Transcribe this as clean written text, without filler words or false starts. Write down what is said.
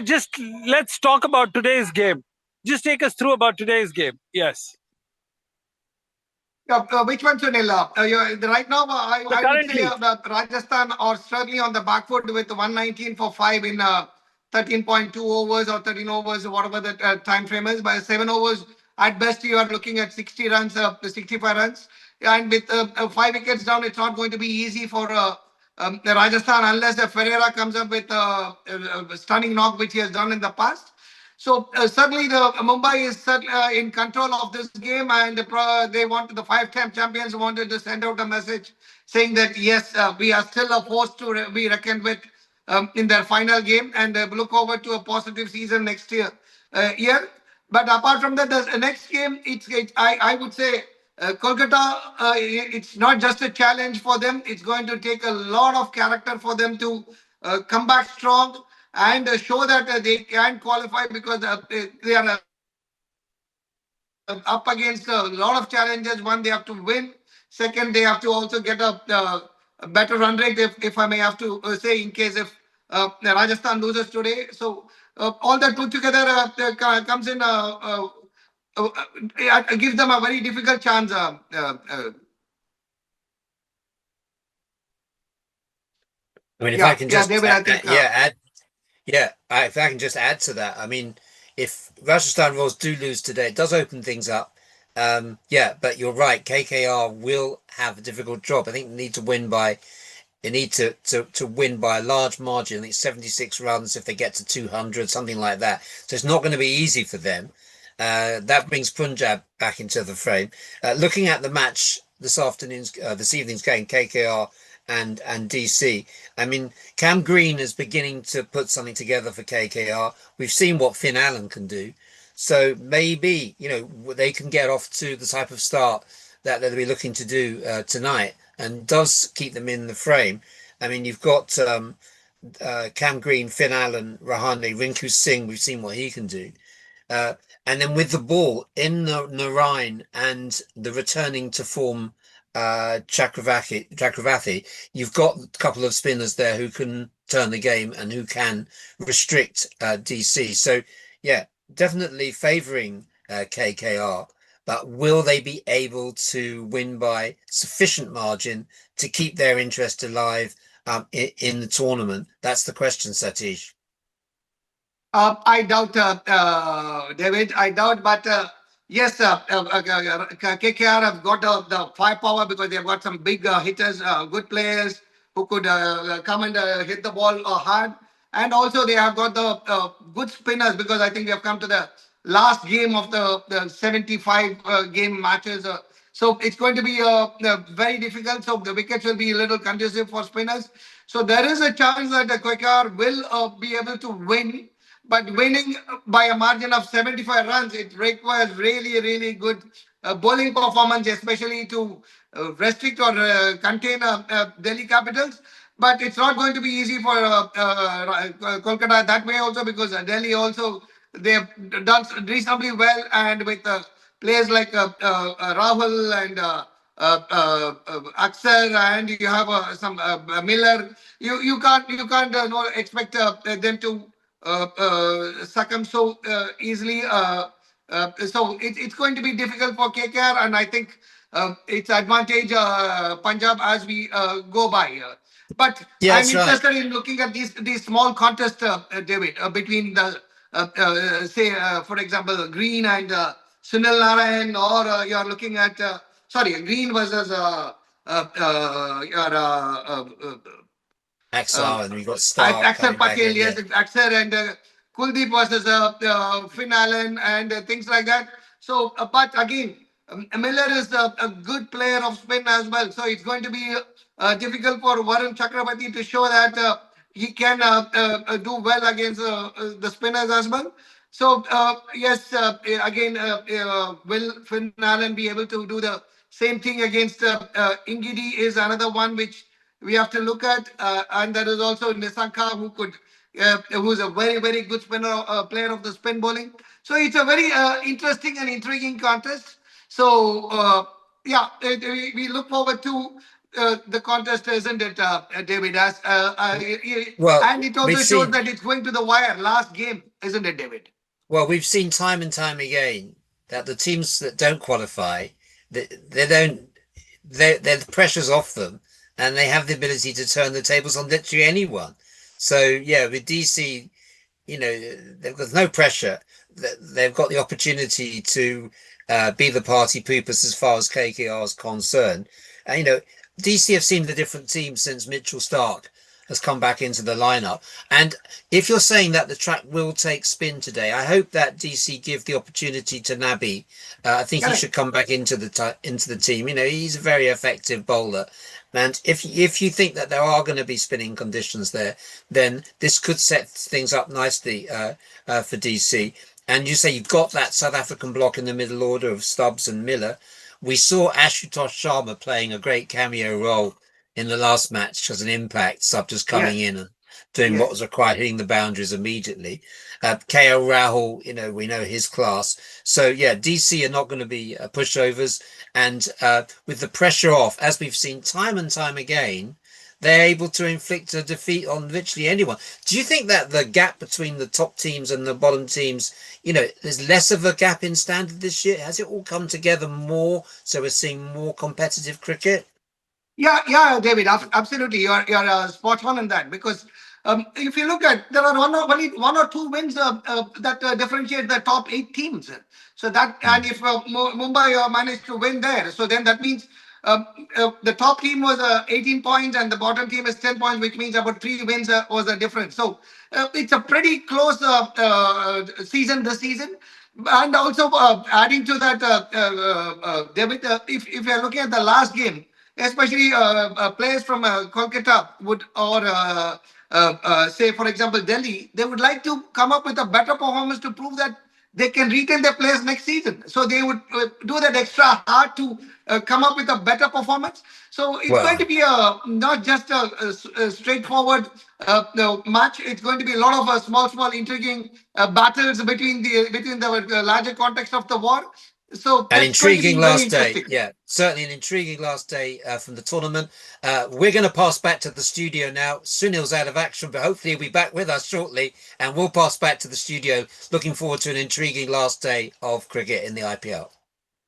Vijay, just let's talk about today's game. Just take us through about today's game. Yes. Which one, Sunil? Right now, I would say that Rajasthan are certainly on the back foot with 119 for 5 in 13.2 overs or 13 overs, whatever the time frame is. By 7 overs, at best, you are looking at 60 runs, 65 runs. And with 5 wickets down, it's not going to be easy for the Rajasthan unless the Ferreira comes up with a stunning knock, which he has done in the past. So certainly the Mumbai is in control of this game, and they wanted the 5-time champions wanted to send out a message saying that yes, we are still a force to be reckoned with in their final game, and look forward to a positive season next year. But apart from that, the next game, I would say Kolkata, it's not just a challenge for them. It's going to take a lot of character for them to come back strong and show that they can qualify, because they are up against a lot of challenges. One, they have to win. Second, they have to also get a better run rate, if I may have to say, in case if Rajasthan loses today. So all that put together comes in, gives them a very difficult chance. I mean, if I can just David, I think, if I can just add to that, I mean, if Rajasthan Royals do lose today, it does open things up. But you're right, KKR will have a difficult job. I think they need to win by a large margin. I think 76 runs if they get to 200, something like that. So it's not going to be easy for them. That brings Punjab back into the frame. Looking at the match this evening's game, KKR and DC. I mean, Cam Green is beginning to put something together for KKR. We've seen what Finn Allen can do. So maybe, they can get off to the type of start that they'll be looking to do tonight, and does keep them in the frame. I mean, you've got Cam Green, Finn Allen, Rahane, Rinku Singh. We've seen what he can do. And then with the ball in the Narain and the returning to form Chakravarti, you've got a couple of spinners there who can turn the game and who can restrict DC. So, definitely favouring KKR, but will they be able to win by sufficient margin to keep their interest alive in the tournament? That's the question, Satish. I doubt, David. I doubt, but yes, KKR have got the firepower because they've got some big hitters, good players who could come and hit the ball hard. And also they have got the good spinners, because I think we have come to the last game of the 75 game matches. So it's going to be very difficult. So the wickets will be a little conducive for spinners. So there is a chance that the KKR will be able to win. But winning by a margin of 75 runs, it requires really, really good bowling performance, especially to restrict or contain Delhi Capitals. But it's not going to be easy for Kolkata that way also, because Delhi also, they have done reasonably well, and with players like Rahul and Aksar, and you have some Miller. You can't expect them to succumb so easily. So it's going to be difficult for KKR, and I think it's advantage Punjab as we go by. But I'm interested in looking at these small contests, David, between the say, for example, Green and Sunil Narayan, or you're looking at Green versus your Axar, and we've got Stark. Axar Patel, yes, Axar and Kuldeep versus Finn Allen and things like that. So, but again, Miller is a good player of spin as well. So it's going to be difficult for Varun Chakravarti to show that he can do well against the spinners as well. So yes, again, will Finn Allen be able to do the same thing against Ingidi is another one which we have to look at, and there is also Nisanka who's a very, very good spinner, player of the spin bowling. So it's a very interesting and intriguing contest. So we look forward to the contest, isn't it, David? Well, And it also we've shows seen that it's going to the wire last game, isn't it, David? well, we've seen time and time again that the teams that don't qualify, they don't the pressure's off them, and they have the ability to turn the tables on literally anyone. So yeah, with DC, there's no pressure. They've got the opportunity to be the party poopers as far as KKR is concerned. And DC have seen the different teams since Mitchell Stark has come back into the lineup. And if you're saying that the track will take spin today, I hope that DC give the opportunity to Nabi. I think he should come back into the team. He's a very effective bowler. And if you think that there are going to be spinning conditions there, then this could set things up nicely for DC. And you say you've got that South African block in the middle order of Stubbs and Miller. We saw Ashutosh Sharma playing a great cameo role in the last match as an impact sub, just coming in and doing what was required, hitting the boundaries immediately. KL Rahul, we know his class. So yeah, DC are not going to be pushovers. And with the pressure off, as we've seen time and time again, they're able to inflict a defeat on literally anyone. Do you think that the gap between the top teams and the bottom teams, there's less of a gap in standard this year? Has it all come together more, so we're seeing more competitive cricket? Yeah, David, absolutely. You're spot on in that, because if you look at, there are only one or two wins that differentiate the top 8 teams. So that, and if Mumbai managed to win there, so then that means the top team was 18 points and the bottom team is 10 points, which means about 3 wins was the difference. So it's a pretty close season this season. And also adding to that, David, if you're looking at the last game, especially players from Kolkata would, or say, for example, Delhi, they would like to come up with a better performance to prove that they can retain their place next season. So they would do that extra hard to come up with a better performance. So it's going to be not just a straightforward match. It's going to be a lot of small, intriguing battles between the larger context of the war. So an that's going to be intriguing very last day. interesting. Yeah, certainly an intriguing last day from the tournament. We're going to pass back to the studio now. Sunil's out of action, but hopefully he'll be back with us shortly, and we'll pass back to the studio. Looking forward to an intriguing last day of cricket in the IPL.